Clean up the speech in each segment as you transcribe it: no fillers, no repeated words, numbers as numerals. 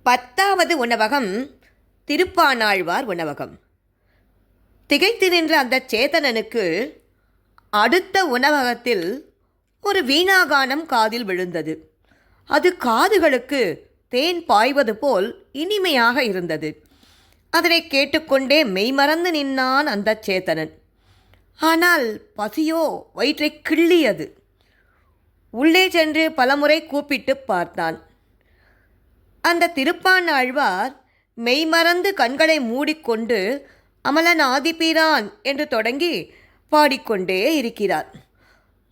பத்தாவது உணவகம் திருப்பானாழ்வார் உணவகம். திகைத்து நின்ற அந்த சேதனனுக்கு அடுத்த உணவகத்தில் ஒரு வீணாகானம் காதில் விழுந்தது. அது காதுகளுக்கு தேன் பாய்வது போல் இனிமையாக இருந்தது. அதனை கேட்டுக்கொண்டே மெய்மறந்து நின்னான் அந்த சேத்தனன். ஆனால் பசியோ வயிற்றை கிள்ளியது. உள்ளே சென்று பலமுறை கூப்பிட்டு பார்த்தான். அந்த திருப்பானாழ்வார் மெய்மறந்து கண்களை மூடிக்கொண்டு அமலன் ஆதிபிரான் என்று தொடங்கி பாடிக்கொண்டே இருக்கிறார்.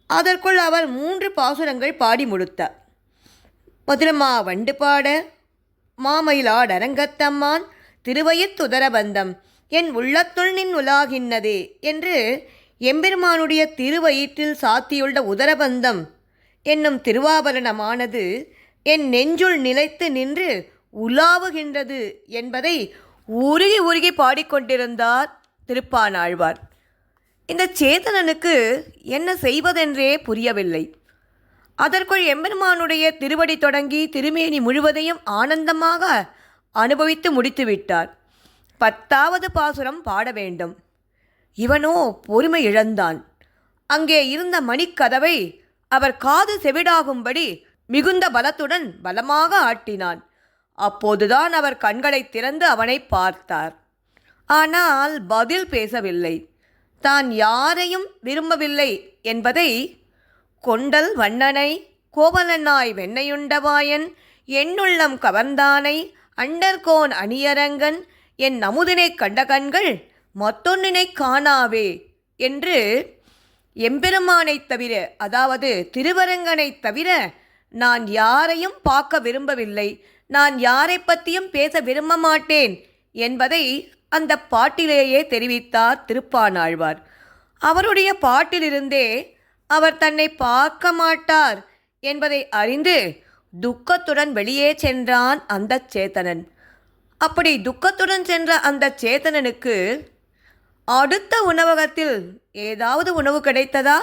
அதற்குள் அவர் 3 பாசுரங்கள் பாடி முடித்தார். மதுரமா வண்டு பாட மாமயிலாடரங்கத்தம்மான் திருவயிற்றுதரபந்தம் என் உள்ளத்துள் நின் உலாகின்னதே என்று எம்பெருமானுடைய திருவயிற்றில் சாத்தியுள்ள உதரபந்தம் என்னும் திருவாபரணமானது என் நெஞ்சுள் நிலைத்து நின்று உலாவுகின்றது என்பதை உருகி உருகி பாடிக்கொண்டிருந்தார் திருப்பானாழ்வார். இந்த சேதனனுக்கு என்ன செய்வதென்றே புரியவில்லை. அதற்குள் எம்பெருமானுடைய திருவடி தொடங்கி திருமேனி முழுவதையும் ஆனந்தமாக அனுபவித்து முடித்துவிட்டார். 10வது பாசுரம் பாட வேண்டும். இவனோ பொறுமை இழந்தான். அங்கே இருந்த மணிக்கதவை அவர் காது செவிடாகும்படி மிகுந்த பலத்துடன் பலமாக ஆட்டினான். அப்போதுதான் அவர் கண்களை திறந்து அவனை பார்த்தார். ஆனால் பதில் பேசவில்லை. தான் யாரையும் விரும்பவில்லை என்பதை கொண்டல் வண்ணனை கோவலனாய் வெண்ணையுண்டவாயன் என்னுள்ளம் கவர்ந்தானை அண்டர்கோன் அணியரங்கன் என் அமுதினை கண்ட கண்கள் மத்தொன்னினை காணாவே என்று எம்பெருமானைத் தவிர, அதாவது திருவரங்கனைத் தவிர நான் யாரையும் பார்க்க விரும்பவில்லை, நான் யாரை பற்றியும் பேச விரும்ப மாட்டேன் என்பதை அந்த பாட்டிலேயே தெரிவித்தார் திருப்பானாழ்வார். அவருடைய பாட்டிலிருந்தே அவர் தன்னை பார்க்க மாட்டார் என்பதை அறிந்து துக்கத்துடன் வெளியே சென்றான் அந்த சேத்தனன். அப்படி துக்கத்துடன் சென்ற அந்த சேத்தனனுக்கு அடுத்த உணவகத்தில் ஏதாவது உணவு கிடைத்ததா?